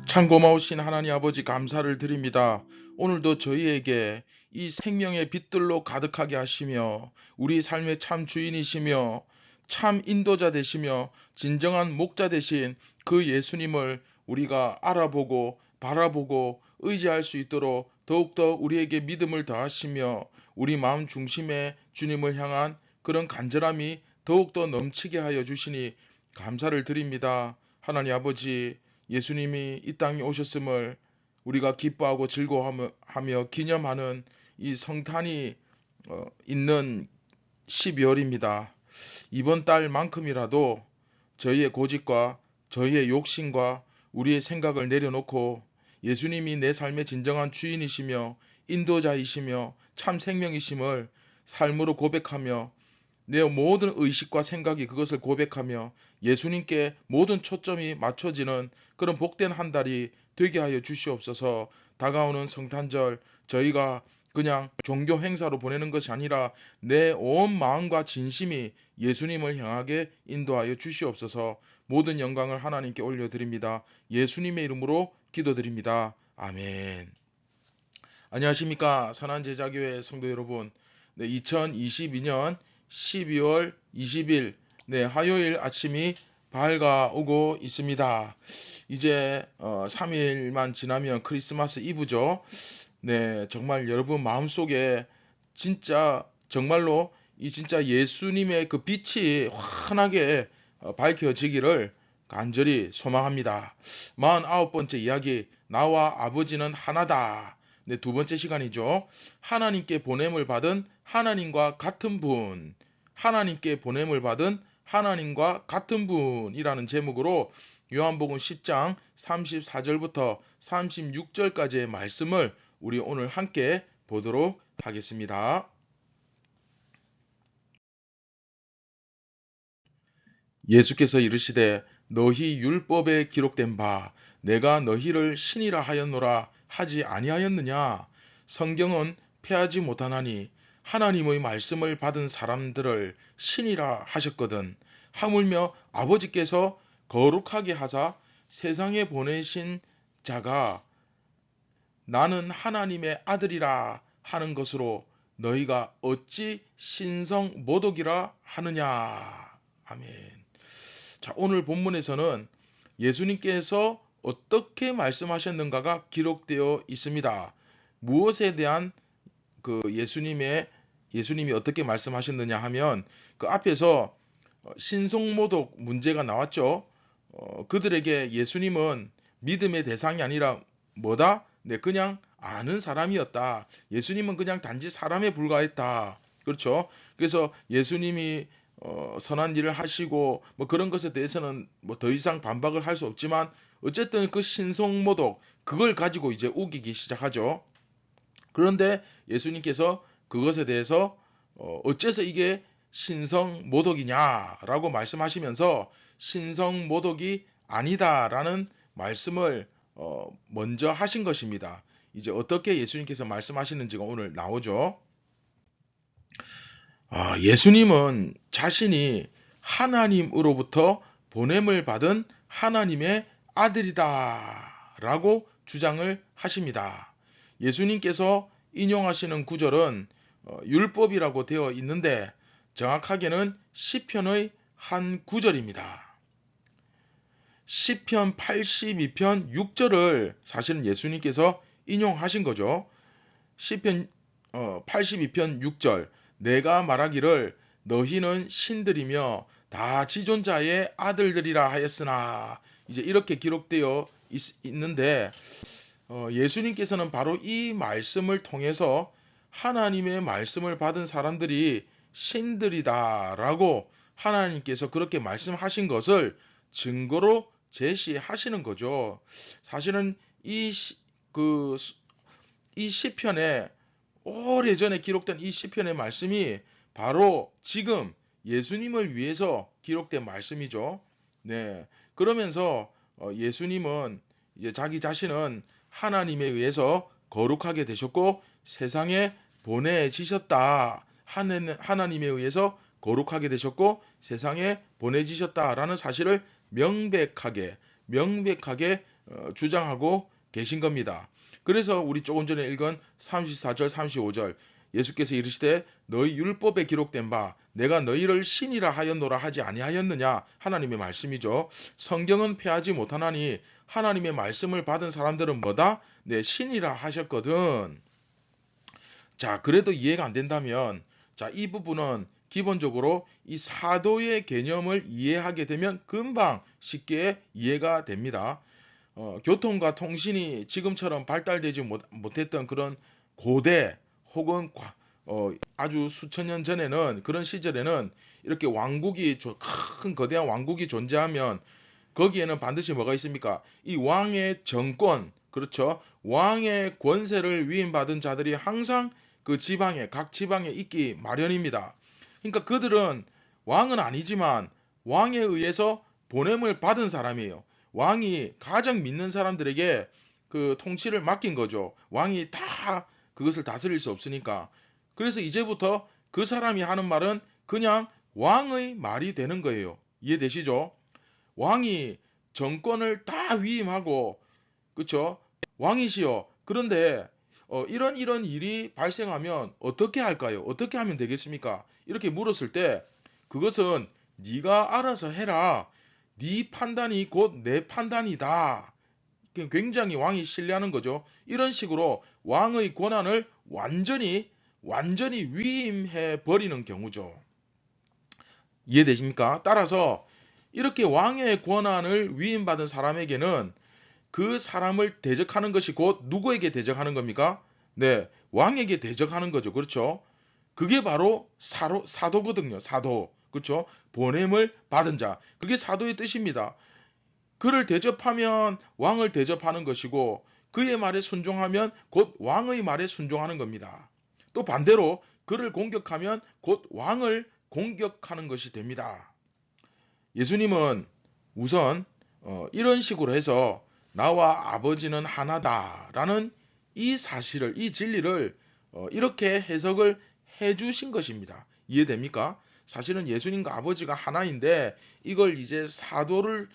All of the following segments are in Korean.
참 고마우신 하나님 아버지 감사를 드립니다. 오늘도 저희에게 이 생명의 빛들로 가득하게 하시며 우리 삶의 참 주인이시며 참 인도자 되시며 진정한 목자 되신 그 예수님을 우리가 알아보고 바라보고 의지할 수 있도록 더욱더 우리에게 믿음을 더하시며 우리 마음 중심에 주님을 향한 그런 간절함이 더욱더 넘치게 하여 주시니 감사를 드립니다. 하나님 아버지, 예수님이 이 땅에 오셨음을 우리가 기뻐하고 즐거워하며 기념하는 이 성탄이 있는 12월입니다. 이번 달만큼이라도 저희의 고집과 저희의 욕심과 우리의 생각을 내려놓고 예수님이 내 삶의 진정한 주인이시며 인도자이시며 참 생명이심을 삶으로 고백하며 내 모든 의식과 생각이 그것을 고백하며 예수님께 모든 초점이 맞춰지는 그런 복된 한 달이 되게 하여 주시옵소서. 다가오는 성탄절 저희가 그냥 종교 행사로 보내는 것이 아니라 내 온 마음과 진심이 예수님을 향하게 인도하여 주시옵소서. 모든 영광을 하나님께 올려드립니다. 예수님의 이름으로 기도드립니다. 아멘. 안녕하십니까 선한제자교회 성도 여러분. 2022년 12월 20일 화요일 아침이 밝아오고 있습니다. 이제 3일만 지나면 크리스마스 이브죠. 정말 여러분 마음속에 진짜 정말로 이 진짜 예수님의 그 빛이 환하게 밝혀지기를 간절히 소망합니다. 49번째 이야기, 나와 아버지는 하나다. 두 번째 시간이죠. 하나님께 보냄을 받은 하나님과 같은 분, 하나님께 보냄을 받은 하나님과 같은 분이라는 제목으로 요한복음 10장 34절부터 36절까지의 말씀을 우리 오늘 함께 보도록 하겠습니다. 예수께서 이르시되 너희 율법에 기록된 바 내가 너희를 신이라 하였노라 하지 아니하였느냐. 성경은 패하지 못하나니 하나님의 말씀을 받은 사람들을 신이라 하셨거든. 하물며 아버지께서 거룩하게 하사 세상에 보내신 자가 나는 하나님의 아들이라 하는 것으로 너희가 어찌 신성 모독이라 하느냐. 아멘. 자, 오늘 본문에서는 예수님께서 어떻게 말씀하셨는가가 기록되어 있습니다. 무엇에 대한 예수님이 어떻게 말씀하셨느냐 하면 그 앞에서 신성모독 문제가 나왔죠. 그들에게 예수님은 믿음의 대상이 아니라 뭐다? 그냥 아는 사람이었다. 예수님은 그냥 단지 사람에 불과했다. 그렇죠? 그래서 예수님이 선한 일을 하시고 뭐 그런 것에 대해서는 뭐 더 이상 반박을 할 수 없지만 어쨌든 그 신성모독 그걸 가지고 이제 우기기 시작하죠. 그런데 예수님께서 그것에 대해서 어째서 이게 신성모독이냐라고 말씀하시면서 신성모독이 아니다라는 말씀을 먼저 하신 것입니다. 이제 어떻게 예수님께서 말씀하시는지가 오늘 나오죠. 예수님은 자신이 하나님으로부터 보냄을 받은 하나님의 아들이다 라고 주장을 하십니다. 예수님께서 인용하시는 구절은 율법이라고 되어 있는데 정확하게는 시편의 한 구절입니다. 시편 82편 6절을 사실은 예수님께서 인용하신 거죠. 시편 82편 6절, 내가 말하기를 너희는 신들이며 다 지존자의 아들들이라 하였으나, 이제 이렇게 기록되어 있는데 예수님께서는 바로 이 말씀을 통해서 하나님의 말씀을 받은 사람들이 신들이다라고 하나님께서 그렇게 말씀하신 것을 증거로 제시하시는 거죠. 사실은 이 시편에 오래전에 기록된 이 시편의 말씀이 바로 지금 예수님을 위해서 기록된 말씀이죠. 그러면서 예수님은 이제 자기 자신은 하나님에 의해서 거룩하게 되셨고 세상에 보내지셨다. 하나님에 의해서 거룩하게 되셨고 세상에 보내지셨다라는 사실을 명백하게 주장하고 계신 겁니다. 그래서 우리 조금 전에 읽은 34절 35절 예수께서 이르시되 너희 율법에 기록된 바 내가 너희를 신이라 하였노라 하지 아니하였느냐, 하나님의 말씀이죠. 성경은 폐하지 못하나니 하나님의 말씀을 받은 사람들은 뭐다? 네, 신이라 하셨거든. 자, 그래도 이해가 안 된다면, 자, 이 부분은 기본적으로 이 사도의 개념을 이해하게 되면 금방 쉽게 이해가 됩니다. 교통과 통신이 지금처럼 발달되지 못했던 그런 고대 혹은 아주 수천 년 전에는, 그런 시절에는 이렇게 왕국이, 큰 거대한 왕국이 존재하면 거기에는 반드시 뭐가 있습니까? 이 왕의 정권, 그렇죠? 왕의 권세를 위임받은 자들이 항상 그 지방에, 각 지방에 있기 마련입니다. 그러니까 그들은 왕은 아니지만 왕에 의해서 보냄을 받은 사람이에요. 왕이 가장 믿는 사람들에게 그 통치를 맡긴 거죠. 왕이 다 그것을 다스릴 수 없으니까. 그래서 이제부터 그 사람이 하는 말은 그냥 왕의 말이 되는 거예요. 이해되시죠? 왕이 정권을 다 위임하고, 그쵸? 왕이시여. 그런데 이런 일이 발생하면 어떻게 할까요? 어떻게 하면 되겠습니까? 이렇게 물었을 때 그것은 네가 알아서 해라. 네 판단이 곧 내 판단이다. 굉장히 왕이 신뢰하는 거죠. 이런 식으로 왕의 권한을 완전히 위임해 버리는 경우죠. 이해되십니까? 따라서 이렇게 왕의 권한을 위임받은 사람에게는 그 사람을 대적하는 것이 곧 누구에게 대적하는 겁니까? 네, 왕에게 대적하는 거죠. 그렇죠? 그게 바로 사도거든요. 사도. 그렇죠? 보냄을 받은 자. 그게 사도의 뜻입니다. 그를 대접하면 왕을 대접하는 것이고, 그의 말에 순종하면 곧 왕의 말에 순종하는 겁니다. 또 반대로 그를 공격하면 곧 왕을 공격하는 것이 됩니다. 예수님은 우선 이런 식으로 해서 나와 아버지는 하나다라는 이 사실을, 이 진리를 이렇게 해석을 해 주신 것입니다. 이해됩니까? 사실은 예수님과 아버지가 하나인데 이걸 이제 사도를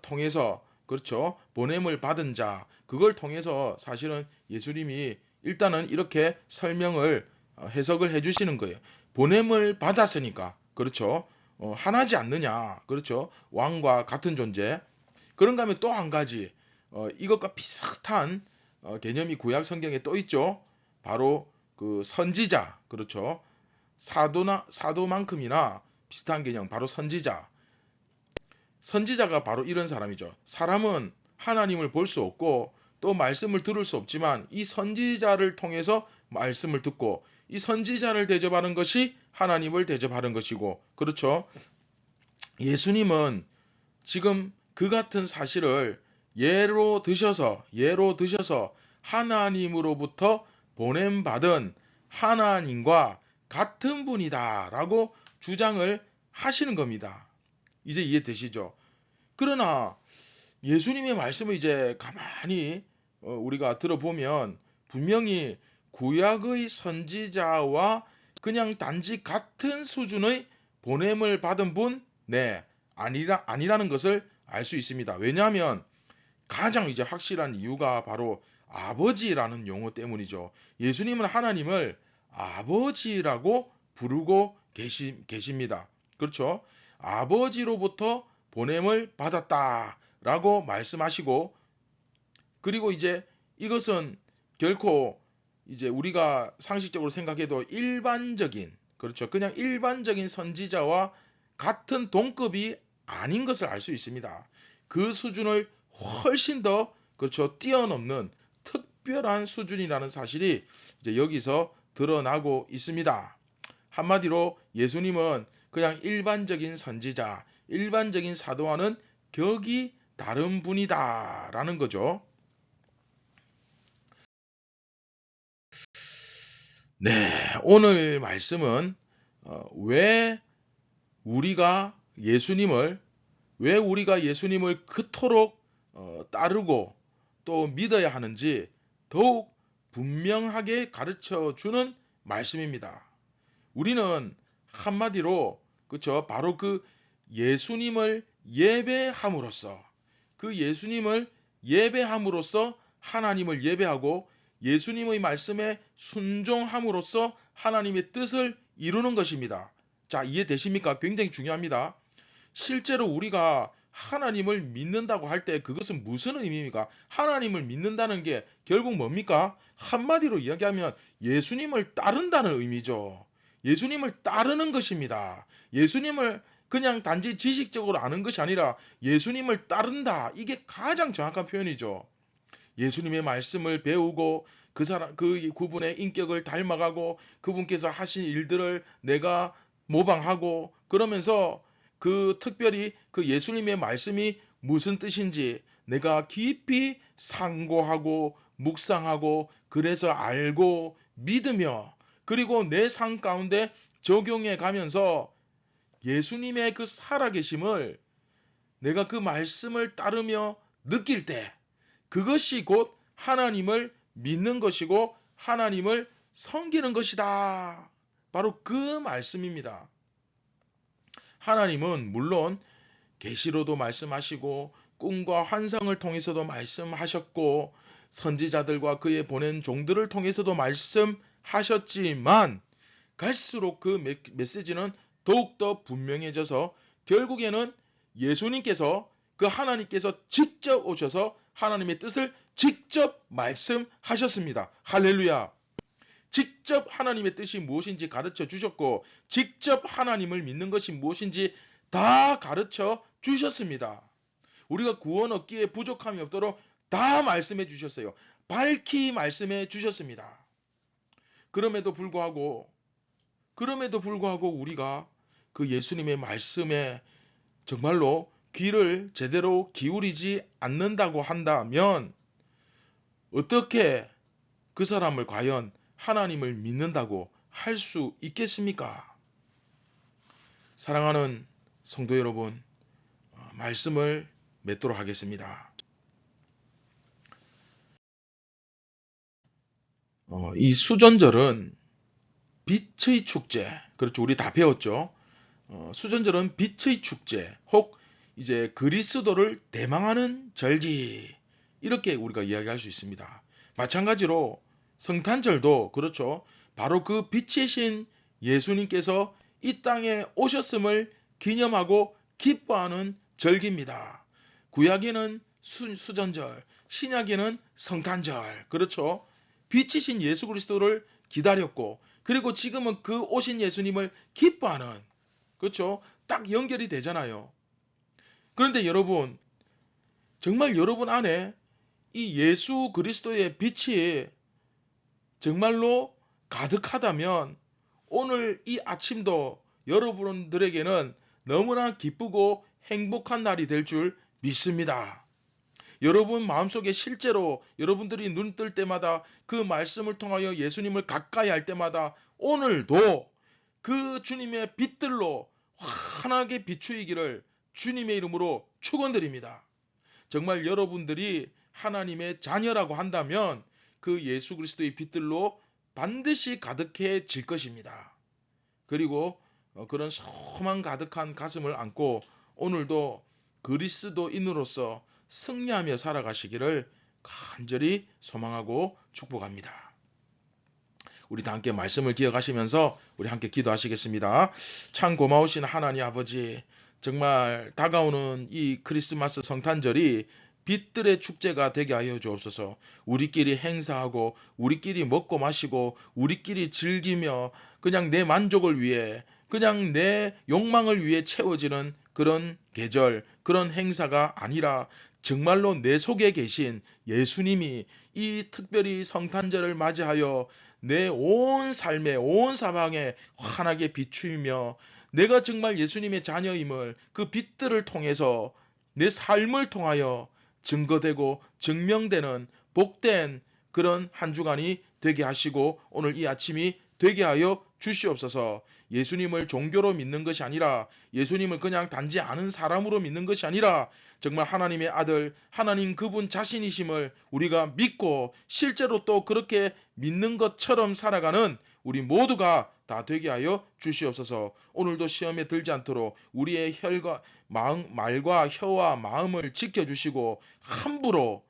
통해서, 그렇죠, 보냄을 받은 자, 그걸 통해서 사실은 예수님이 일단은 이렇게 설명을 해석을 해 주시는 거예요. 보냄을 받았으니까, 그렇죠, 하나지 않느냐, 그렇죠, 왕과 같은 존재. 그런가 하면 또 한 가지, 이것과 비슷한 개념이 구약 성경에 또 있죠. 바로 그 선지자, 그렇죠. 사도만큼이나 비슷한 개념, 바로 선지자. 선지자가 바로 이런 사람이죠. 사람은 하나님을 볼 수 없고 또 말씀을 들을 수 없지만 이 선지자를 통해서 말씀을 듣고, 이 선지자를 대접하는 것이 하나님을 대접하는 것이고, 그렇죠. 예수님은 지금 그 같은 사실을 예로 드셔서 하나님으로부터 보냄받은 하나님과 같은 분이다라고 주장을 하시는 겁니다. 이제 이해되시죠? 그러나 예수님의 말씀을 이제 가만히 우리가 들어보면 분명히 구약의 선지자와 그냥 단지 같은 수준의 보냄을 받은 분, 네, 아니라는 것을 알 수 있습니다. 왜냐하면 가장 이제 확실한 이유가 바로 아버지라는 용어 때문이죠. 예수님은 하나님을 아버지라고 부르고 계십니다. 그렇죠? 아버지로부터 보냄을 받았다라고 말씀하시고, 그리고 이제 이것은 결코 이제 우리가 상식적으로 생각해도 일반적인, 그렇죠, 그냥 일반적인 선지자와 같은 동급이 아닌 것을 알 수 있습니다. 그 수준을 훨씬 더, 그렇죠, 뛰어넘는 특별한 수준이라는 사실이 이제 여기서 드러나고 있습니다. 한마디로 예수님은 그냥 일반적인 선지자, 일반적인 사도와는 격이 다른 분이다라는 거죠. 네, 오늘 말씀은 왜 우리가 예수님을 그토록 따르고 또 믿어야 하는지 더욱 분명하게 가르쳐 주는 말씀입니다. 우리는 한마디로, 그쵸, 바로 그 예수님을 예배함으로써, 그 예수님을 예배함으로써 하나님을 예배하고 예수님의 말씀에 순종함으로써 하나님의 뜻을 이루는 것입니다. 자, 이해되십니까? 굉장히 중요합니다. 실제로 우리가 하나님을 믿는다고 할 때 그것은 무슨 의미입니까? 하나님을 믿는다는 게 결국 뭡니까? 한마디로 이야기하면 예수님을 따른다는 의미죠. 예수님을 따르는 것입니다. 예수님을 그냥 단지 지식적으로 아는 것이 아니라 예수님을 따른다. 이게 가장 정확한 표현이죠. 예수님의 말씀을 배우고 그 그분의 인격을 닮아가고 그분께서 하신 일들을 내가 모방하고 그러면서 특별히 그 예수님의 말씀이 무슨 뜻인지 내가 깊이 상고하고 묵상하고 그래서 알고 믿으며 그리고 내 삶 가운데 적용해 가면서 예수님의 그 살아계심을 내가 그 말씀을 따르며 느낄 때 그것이 곧 하나님을 믿는 것이고 하나님을 섬기는 것이다. 바로 그 말씀입니다. 하나님은 물론 계시로도 말씀하시고 꿈과 환상을 통해서도 말씀하셨고 선지자들과 그의 보낸 종들을 통해서도 말씀하셨지만 갈수록 그 메시지는 더욱더 분명해져서 결국에는 예수님께서 그 하나님께서 직접 오셔서 하나님의 뜻을 직접 말씀하셨습니다. 할렐루야. 직접 하나님의 뜻이 무엇인지 가르쳐 주셨고 직접 하나님을 믿는 것이 무엇인지 다 가르쳐 주셨습니다. 우리가 구원 얻기에 부족함이 없도록 다 말씀해 주셨어요. 밝히 말씀해 주셨습니다. 그럼에도 불구하고 우리가 그 예수님의 말씀에 정말로 귀를 제대로 기울이지 않는다고 한다면 어떻게 그 사람을 과연 하나님을 믿는다고 할 수 있겠습니까? 사랑하는 성도 여러분, 말씀을 맺도록 하겠습니다. 이 수전절은 빛의 축제, 그렇죠. 우리 다 배웠죠. 수전절은 빛의 축제, 혹 이제 그리스도를 대망하는 절기, 이렇게 우리가 이야기할 수 있습니다. 마찬가지로 성탄절도 그렇죠. 바로 그 빛이신 예수님께서 이 땅에 오셨음을 기념하고 기뻐하는 절기입니다. 구약에는 수전절, 신약에는 성탄절, 그렇죠. 빛이신 예수 그리스도를 기다렸고 그리고 지금은 그 오신 예수님을 기뻐하는, 그렇죠. 딱 연결이 되잖아요. 그런데 여러분, 정말 여러분 안에 이 예수 그리스도의 빛이 정말로 가득하다면 오늘 이 아침도 여러분들에게는 너무나 기쁘고 행복한 날이 될 줄 믿습니다. 여러분 마음속에 실제로 여러분들이 눈 뜰 때마다 그 말씀을 통하여 예수님을 가까이 할 때마다 오늘도 그 주님의 빛들로 환하게 비추이기를 주님의 이름으로 축원드립니다. 정말 여러분들이 하나님의 자녀라고 한다면 그 예수 그리스도의 빛들로 반드시 가득해질 것입니다. 그리고 그런 소망 가득한 가슴을 안고 오늘도 그리스도인으로서 승리하며 살아가시기를 간절히 소망하고 축복합니다. 우리 다 함께 말씀을 기억하시면서 우리 함께 기도하시겠습니다. 참 고마우신 하나님 아버지, 정말 다가오는 이 크리스마스 성탄절이 빛들의 축제가 되게 하여 주옵소서. 우리끼리 행사하고 우리끼리 먹고 마시고 우리끼리 즐기며 그냥 내 만족을 위해 그냥 내 욕망을 위해 채워지는 그런 계절, 그런 행사가 아니라 정말로 내 속에 계신 예수님이 이 특별히 성탄절을 맞이하여 내 온 삶에 온 사방에 환하게 비추이며 내가 정말 예수님의 자녀임을 그 빛들을 통해서 내 삶을 통하여 증거되고 증명되는 복된 그런 한 주간이 되게 하시고 오늘 이 아침이 되게 하여 주시옵소서. 예수님을 종교로 믿는 것이 아니라 예수님을 그냥 단지 아는 사람으로 믿는 것이 아니라 정말 하나님의 아들 하나님 그분 자신이심을 우리가 믿고 실제로 또 그렇게 믿는 것처럼 살아가는 우리 모두가 다 되게 하여 주시옵소서. 오늘도 시험에 들지 않도록 우리의 말과 혀와 마음을 지켜주시고 함부로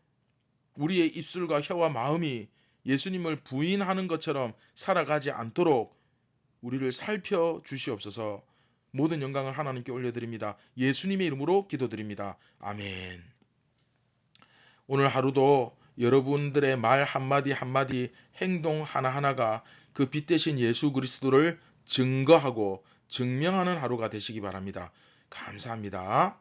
우리의 입술과 혀와 마음이 예수님을 부인하는 것처럼 살아가지 않도록 우리를 살펴 주시옵소서. 모든 영광을 하나님께 올려드립니다. 예수님의 이름으로 기도드립니다. 아멘. 오늘 하루도 여러분들의 말 한마디 한마디, 행동 하나하나가 그 빛 대신 예수 그리스도를 증거하고 증명하는 하루가 되시기 바랍니다. 감사합니다.